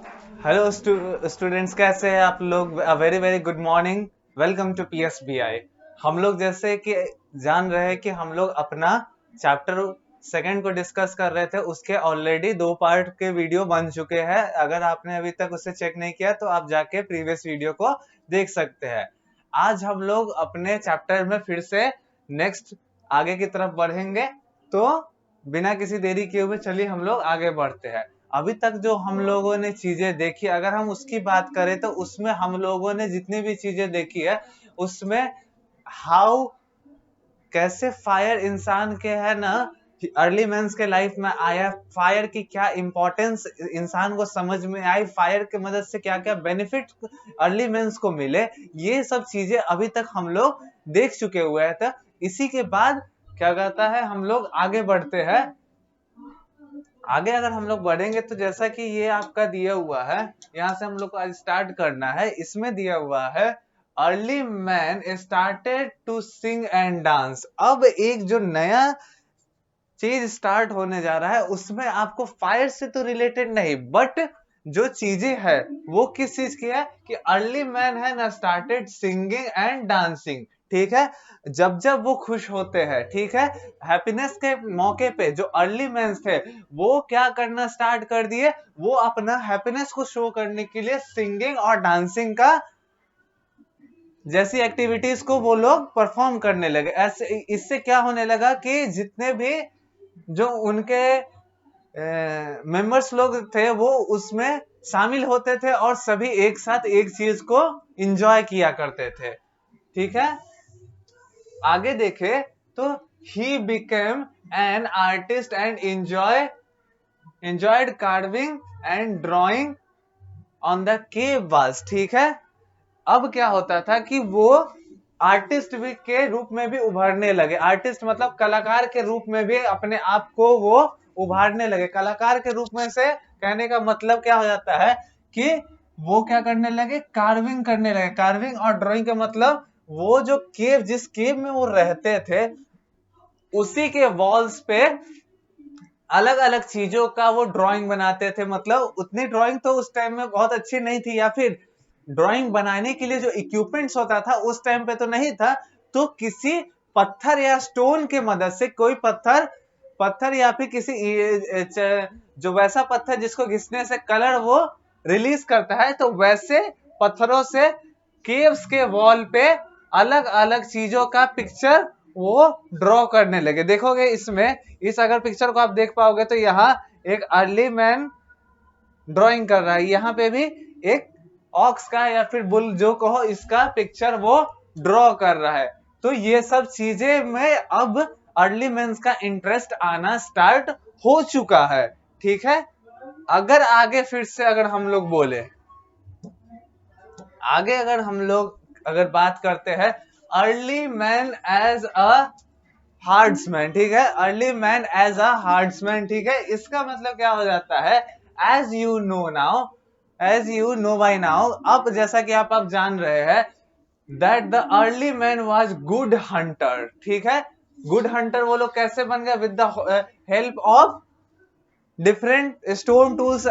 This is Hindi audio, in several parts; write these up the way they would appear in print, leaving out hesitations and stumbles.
हेलो स्टूडेंट्स, कैसे हैं आप लोग? Very very good morning. Welcome to PSBI. हम लोग जैसे कि जान रहे हैं कि हम लोग अपना चैप्टर सेकंड को डिस्कस कर रहे थे। उसके ऑलरेडी 2 पार्ट के वीडियो बन चुके हैं। अगर आपने अभी तक उसे चेक नहीं किया तो आप जाके प्रीवियस वीडियो को देख सकते हैं। आज हम लोग अपने चैप्टर में फिर से नेक्स्ट आगे की तरफ बढ़ेंगे। तो बिना किसी देरी किए हुए चलिए हम लोग आगे बढ़ते हैं। अभी तक जो हम लोगों ने चीजें देखी, अगर हम उसकी बात करें तो उसमें हम लोगों ने जितनी भी चीजें देखी है उसमें हाउ कैसे फायर इंसान के है ना अर्ली मेंस के लाइफ में आया, फायर की क्या इंपॉर्टेंस इंसान को समझ में आई, फायर के मदद से क्या क्या बेनिफिट अर्ली मेंस को मिले, ये सब चीजें अभी तक हम लोग देख चुके हुए हैं। तो इसी के बाद क्या कहता है, हम लोग आगे बढ़ते हैं। आगे अगर हम लोग बढ़ेंगे तो जैसा कि ये आपका दिया हुआ है, यहाँ से हम लोग को आज स्टार्ट करना है। इसमें दिया हुआ है early man started to sing and dance. अब एक जो नया चीज स्टार्ट होने जा रहा है उसमें आपको फायर से तो रिलेटेड नहीं, बट जो चीजें है वो किस चीज की है कि अर्ली मैन है ना स्टार्टेड सिंगिंग एंड डांसिंग। ठीक है, जब जब वो खुश होते हैं, ठीक है, हैप्पीनेस के मौके पे जो अर्ली मैन थे वो क्या करना स्टार्ट कर दिए, वो अपना हैप्पीनेस को शो करने के लिए सिंगिंग और डांसिंग का जैसी एक्टिविटीज को वो लोग परफॉर्म करने लगे। ऐसे इससे क्या होने लगा कि जितने भी जो उनके मेंबर्स लोग थे वो उसमें शामिल होते थे और सभी एक साथ एक चीज को एंजॉय किया करते थे। ठीक है, आगे देखे तो he became an artist and enjoyed carving and drawing on the cave walls. ठीक है, अब क्या होता था कि वो आर्टिस्ट भी के रूप में भी उभरने लगे। आर्टिस्ट मतलब कलाकार के रूप में भी अपने आप को वो उभारने लगे। कलाकार के रूप में से कहने का मतलब क्या हो जाता है कि वो क्या करने लगे, कार्विंग करने लगे। कार्विंग और ड्राइंग का मतलब वो जो केव, जिस केव में वो रहते थे उसी के वॉल्स पे अलग अलग चीजों का वो ड्राइंग बनाते थे। मतलब उतनी ड्राइंग तो उस टाइम में बहुत अच्छी नहीं थी, या फिर ड्राइंग बनाने के लिए जो इक्विपमेंट्स होता था उस टाइम पे तो नहीं था। तो किसी पत्थर या स्टोन के मदद से, कोई पत्थर पत्थर या फिर किसी जो वैसा पत्थर जिसको घिसने से कलर वो रिलीज करता है, तो वैसे पत्थरों से केव्स के वॉल पे अलग अलग चीजों का पिक्चर वो ड्रॉ करने लगे। देखोगे इसमें, इस अगर पिक्चर को आप देख पाओगे तो यहाँ एक अर्ली मैन ड्राइंग कर रहा है, यहाँ पे भी एक ऑक्स का या फिर बुल जो कहो इसका पिक्चर वो ड्रॉ कर रहा है। तो ये सब चीजें में अब अर्ली मेंस का इंटरेस्ट आना स्टार्ट हो चुका है। ठीक है, अगर आगे फिर से अगर हम लोग बोले, आगे अगर हम लोग अगर बात करते हैं early man as a herdsman. ठीक है, early man as a herdsman. ठीक है, इसका मतलब क्या हो जाता है, as you know now, as you know by now, अब जैसा कि आप जान रहे हैं that the early man was good hunter. ठीक है, गुड हंटर वो लोग कैसे बन गए, with the help of different stone tools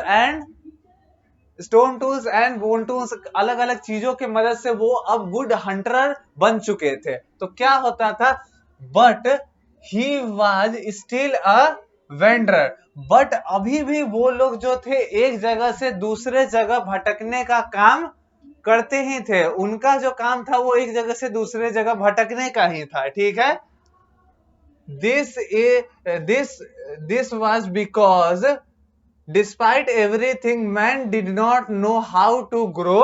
and bone tools, अलग अलग चीजों की मदद से वो अब गुड हंटर बन चुके थे। तो क्या होता था, but he was still a vendor, but अभी भी वो लोग जो थे एक जगह से दूसरे जगह भटकने का काम करते ही थे। उनका जो काम था वो एक जगह से दूसरे जगह भटकने का ही था। ठीक है, this this was because despite everything man did not know how to grow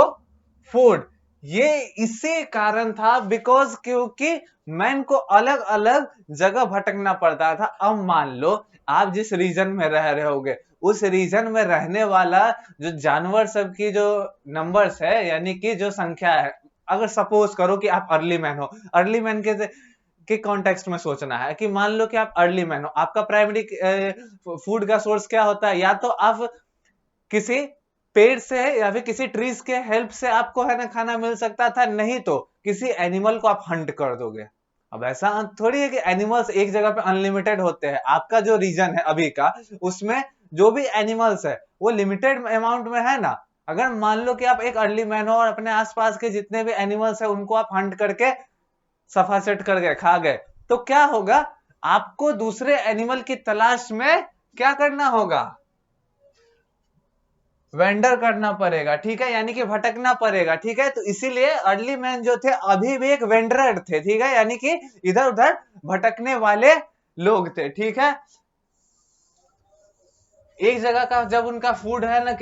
food. ये इसी कारण था, बिकॉज क्योंकि मैन को अलग अलग जगह भटकना पड़ता था। अब मान लो आप जिस रीजन में रह रहे होगे उस रीजन में रहने वाला जो जानवर सब की जो नंबर्स है, यानी कि जो संख्या है, अगर सपोज करो कि आप अर्ली मैन हो, अर्ली मैन के कॉन्टेक्स्ट में सोचना है कि मान लो कि आप अर्ली मैन हो, आपका प्राइमरी फूड का सोर्स क्या होता है, या तो आप किसी पेड़ से या फिर किसी ट्रीज के हेल्प से आपको है ना खाना मिल सकता था, नहीं तो किसी एनिमल को आप हंट कर दोगे। अब ऐसा थोड़ी है कि एनिमल्स एक जगह पे अनलिमिटेड होते हैं। आपका जो रीजन है अभी का, उसमें जो भी एनिमल्स है वो लिमिटेड अमाउंट में है ना। अगर मान लो कि आप एक अर्ली मैन हो और अपने आसपास के जितने भी एनिमल्स है उनको आप हंट करके सफा सेट कर गए, खा गए, तो क्या होगा, आपको दूसरे एनिमल की तलाश में क्या करना होगा, वेंडर करना पड़ेगा, ठीक है, यानी कि भटकना पड़ेगा, ठीक है। तो इसीलिए अर्ली मैन जो थे अभी भी एक वेंडर थे, ठीक है, यानी कि इधर उधर भटकने वाले लोग थे, ठीक है। एक जगह का जब उनका फूड है ना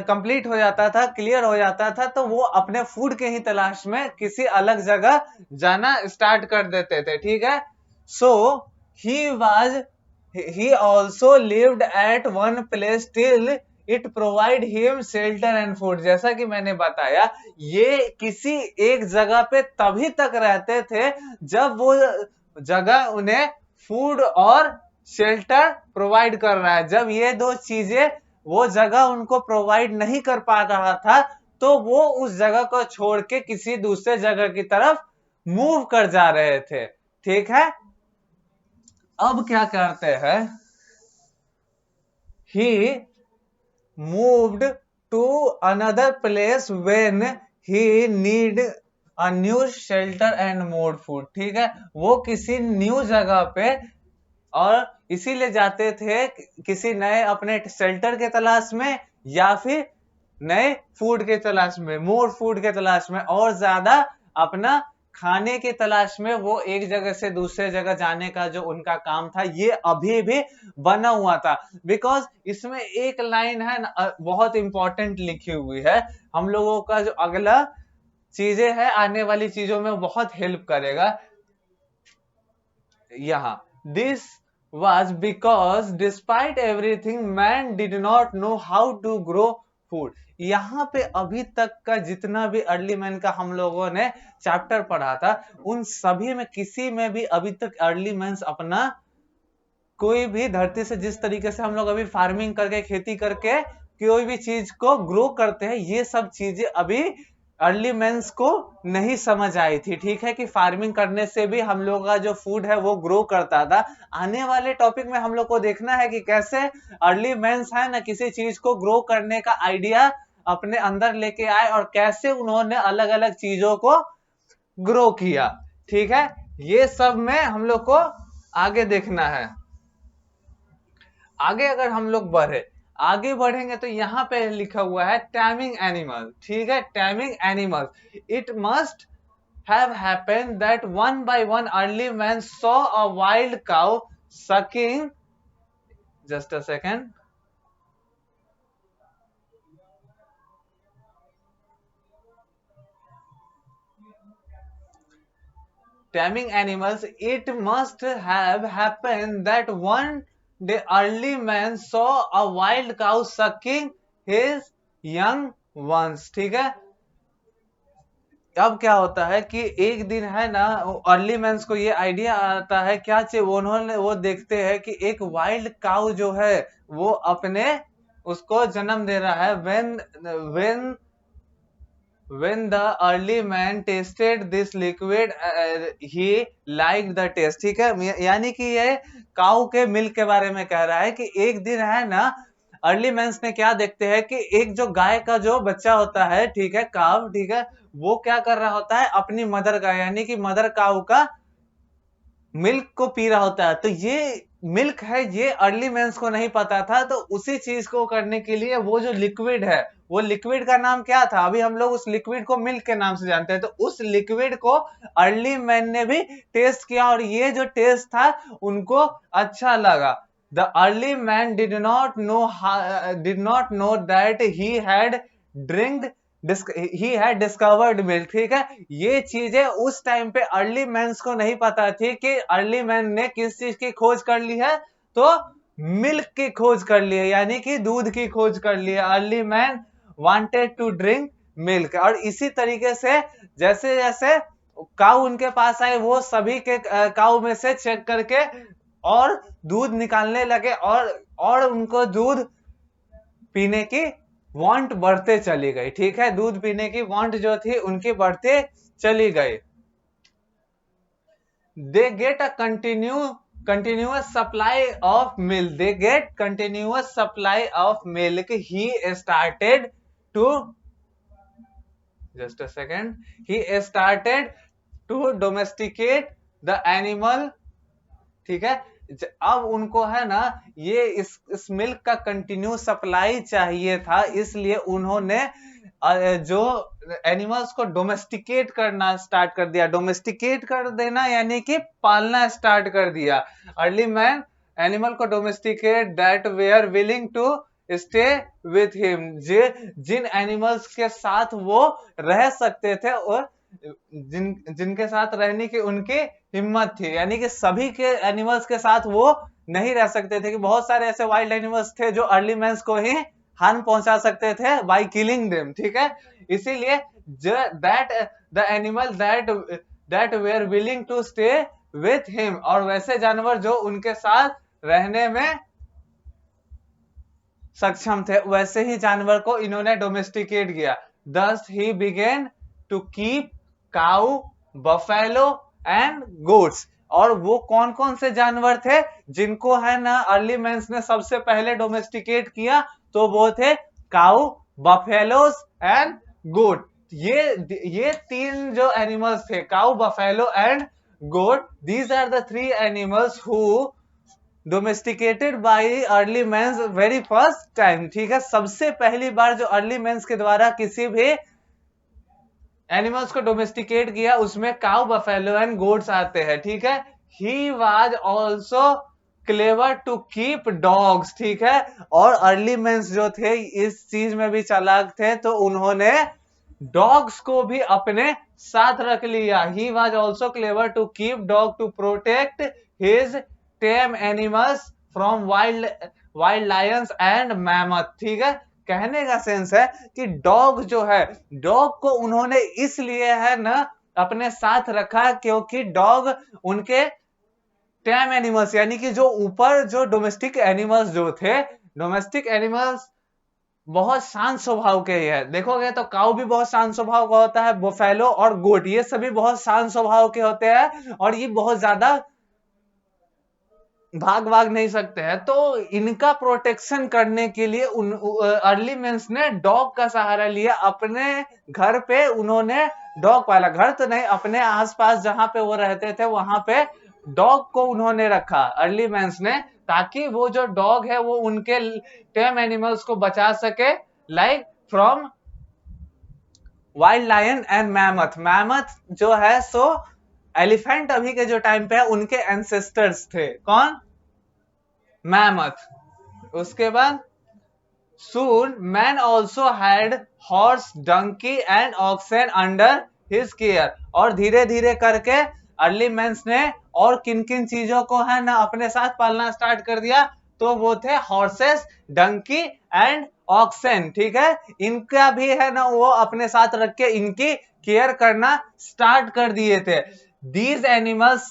कंप्लीट हो जाता था, क्लियर हो जाता था, तो वो अपने फूड के ही तलाश में किसी अलग जगह जाना स्टार्ट कर देते थे, ठीक है। सो he also lived at one place till it provide him shelter and food। जैसा कि मैंने बताया, ये किसी एक जगह पे तभी तक रहते थे जब वो जगह उन्हें फूड और शेल्टर प्रोवाइड कर रहा है। जब ये दो चीजें वो जगह उनको प्रोवाइड नहीं कर पा रहा था, तो वो उस जगह को छोड़ के किसी दूसरे जगह की तरफ मूव कर जा रहे थे, ठीक है। अब क्या करते हैं, he moved to another place when he need a new shelter and more food, ठीक है। वो किसी न्यू जगह पे और इसीलिए जाते थे किसी नए अपने शेल्टर के तलाश में या फिर नए फूड के तलाश में, मोर फूड के तलाश में, और ज्यादा अपना खाने की तलाश में वो एक जगह से दूसरे जगह जाने का जो उनका काम था ये अभी भी बना हुआ था। बिकॉज इसमें एक लाइन है ना बहुत इंपॉर्टेंट लिखी हुई है, हम लोगों का जो अगला चीजें है आने वाली चीजों में बहुत हेल्प करेगा। यहाँ this was because despite everything man did not know how to grow food। यहाँ पे अभी तक का जितना भी अर्ली मैन का हम लोगों ने चैप्टर पढ़ा था उन सभी में किसी में भी अभी तक अर्ली मैन अपना कोई भी धरती से जिस तरीके से हम लोग अभी फार्मिंग करके खेती करके कोई भी चीज को ग्रो करते हैं, ये सब चीजें अभी अर्ली मैंस को नहीं समझ आई थी, ठीक है, कि फार्मिंग करने से भी हम लोग का जो फूड है वो ग्रो करता था। आने वाले टॉपिक में हम लोग को देखना है कि कैसे अर्ली मैंस है ना किसी चीज को ग्रो करने का आइडिया अपने अंदर लेके आए और कैसे उन्होंने अलग अलग चीजों को ग्रो किया, ठीक है। ये सब में हम लोग को आगे देखना है। आगे अगर हम लोग आगे बढ़ेंगे तो यहाँ पे लिखा हुआ है टैमिंग एनिमल, ठीक है, taming animal. It must have happened that one by one early man saw a wild cow sucking, just a second, taming animals, it must have happened that one day early man saw a wild cow sucking his young ones, ठीक है। अब क्या होता है कि एक दिन है ना अर्ली मैंस को ये आइडिया आता है, क्या चाहिए, उन्होंने वो देखते हैं कि एक वाइल्ड काउ जो है वो अपने उसको जन्म दे रहा है। when the early man tasted this liquid he liked the taste, ठीक है, यानी कि ये काउ के मिल्क के बारे में कह रहा है कि एक दिन है ना अर्ली मैंस ने क्या देखते हैं कि एक जो गाय का जो बच्चा होता है, ठीक है, काव, ठीक है, वो क्या कर रहा होता है अपनी मदर का यानी कि मदर काउ का मिल्क को पी रहा होता है। तो ये मिल्क है ये अर्ली मैंस को नहीं पता था, तो उसी चीज को करने के लिए वो जो लिक्विड है वो लिक्विड का नाम क्या था, अभी हम लोग उस लिक्विड को मिल्क के नाम से जानते हैं, तो उस लिक्विड को अर्ली मैन ने भी टेस्ट किया और ये जो टेस्ट था उनको अच्छा लगा। The early man did not know that he had discovered milk, ठीक है। ये चीजें उस टाइम पे अर्ली मैंस को नहीं पता थी कि अर्ली मैन ने किस चीज की खोज कर ली है, तो मिल्क की खोज कर ली है, यानी कि दूध की खोज कर ली है। Early man wanted to drink milk. और इसी तरीके से जैसे जैसे काऊ उनके पास आए वो सभी के काऊ में से चेक करके और दूध निकालने लगे और उनको दूध पीने की वांट बढ़ते चली गई, ठीक है, दूध पीने की वांट जो थी उनकी बढ़ते चली गई। They get a continue continuous supply of milk. They get continuous supply of milk. He started to, just a second, he started to domesticate the animal. ठीक है, अब उनको है ना ये इस मिल्क का कंटिन्यू सप्लाई चाहिए था, इसलिए उन्होंने जो एनिमल्स को डोमेस्टिकेट करना स्टार्ट कर दिया। डोमेस्टिकेट कर देना यानी कि पालना स्टार्ट कर दिया। अर्ली मैन एनिमल को domesticate that were willing to stay with him, जिन एनिमल्स के साथ वो रह सकते थे और जिनके साथ रहने की उनकी हिम्मत थी, यानी कि सभी के एनिमल्स के साथ वो नहीं रह सकते थे कि बहुत सारे ऐसे वाइल्ड एनिमल्स थे जो अर्ली मैंस को ही हार्म पहुंचा सकते थे बाय किलिंग देम। ठीक है, इसीलिए that the animal that were willing to stay with him, और वैसे जानवर जो उनके साथ रहने में सक्षम थे, वैसे ही जानवर को इन्होंने डोमेस्टिकेट किया। Thus he began to keep cow, buffalo and goats. और वो कौन कौन से जानवर थे जिनको है ना अर्ली मैंस ने सबसे पहले डोमेस्टिकेट किया? तो वो थे काऊ, बफेलोस एंड गोट। ये तीन जो एनिमल्स थे, cow, buffalo and goat, these are the three animals who domesticated by early mans very first time. ठीक है, सबसे पहली बार जो अर्ली मैंस के द्वारा किसी भी एनिमल्स को डोमेस्टिकेट किया उसमें काउ, बफेलो एंड गोट्स आते हैं। ठीक है, he was also clever to keep dogs. ठीक है, और अर्ली मैंस जो थे इस चीज में भी चालाक थे, तो उन्होंने डॉग्स को भी अपने साथ रख लिया। He was also clever to keep dog to protect his tame animals from wild lions and mammoth. ठीक है, कहने का सेंस है कि डॉग जो है, डॉग को उन्होंने इसलिए है ना अपने साथ रखा क्योंकि डॉग उनके टेम एनिमल्स, यानी कि जो ऊपर जो डोमेस्टिक एनिमल्स जो थे, डोमेस्टिक एनिमल्स बहुत शांत स्वभाव के ही है। देखोगे तो काऊ भी बहुत शांत स्वभाव का होता है, बुफेलो और गोट ये सभी बहुत शांत स्वभाव के होते हैं, और ये बहुत ज्यादा भाग नहीं सकते हैं। तो इनका प्रोटेक्शन करने के लिए अर्ली मैंस ने डॉग का सहारा लिया। अपने घर पे उन्होंने डॉग पाला, घर तो नहीं, अपने आसपास जहां पे वो रहते थे वहां पे डॉग को उन्होंने रखा अर्ली मैंस ने, ताकि वो जो डॉग है वो उनके टेम एनिमल्स को बचा सके, like from wild lion and mammoth. Mammoth जो है सो एलिफेंट अभी के जो टाइम पे है उनके एंसेस्टर्स थे। कौन? मैमथ। उसके बाद soon man also had horse, donkey and oxen under his care। और धीरे धीरे करके अर्ली मैंस ने और किन किन चीजों को है ना अपने साथ पालना स्टार्ट कर दिया? तो वो थे हॉर्सेस, डंकी एंड ऑक्सेन। ठीक है, इनका भी है ना वो अपने साथ रख के इनकी केयर करना स्टार्ट कर दिए थे। These animals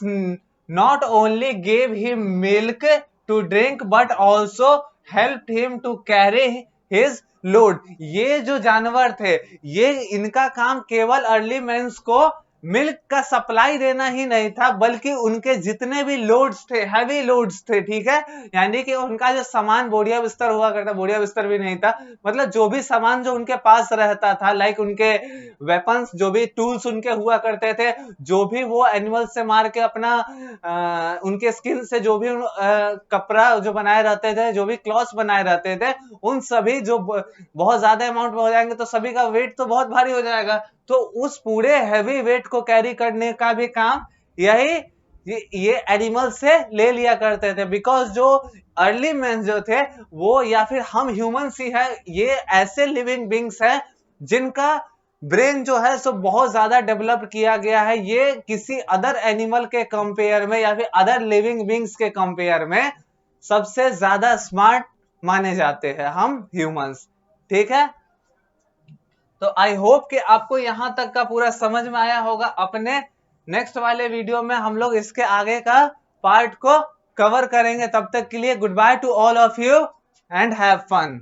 not only gave him milk to drink but also helped him to carry his load। ये जो जानवर थे, ये इनका काम केवल अर्ली मैंस को मिल्क का सप्लाई देना ही नहीं था, बल्कि उनके जितने भी लोड्स थे, हैवी लोड्स थे। ठीक है, यानी कि उनका जो सामान बोरिया बिस्तर हुआ करता, बोरिया बिस्तर भी नहीं था, मतलब जो भी सामान जो उनके पास रहता था, लाइक उनके वेपन्स, जो भी टूल्स उनके हुआ करते थे, जो भी वो एनिमल से मार के अपना उनके स्किन से जो भी कपड़ा जो बनाए रहते थे, जो भी क्लॉथ्स बनाए रहते थे, उन सभी जो बहुत ज्यादा अमाउंट में हो जाएंगे तो सभी का वेट तो बहुत भारी हो जाएगा। तो उस पूरे हैवी वेट को कैरी करने का भी काम ये एनिमल से ले लिया करते थे। बिकॉज जो अर्ली मैन जो थे वो, या फिर हम ह्यूमंस ही है, ये ऐसे लिविंग बींग्स है जिनका ब्रेन जो है सो बहुत ज्यादा डेवलप किया गया है। ये किसी अदर एनिमल के कंपेयर में या फिर अदर लिविंग बींग्स के कंपेयर में सबसे ज्यादा स्मार्ट माने जाते हैं हम ह्यूमंस। ठीक है, तो आई होप कि आपको यहां तक का पूरा समझ में आया होगा। अपने नेक्स्ट वाले वीडियो में हम लोग इसके आगे का पार्ट को कवर करेंगे। तब तक के लिए goodbye to all of you and have fun.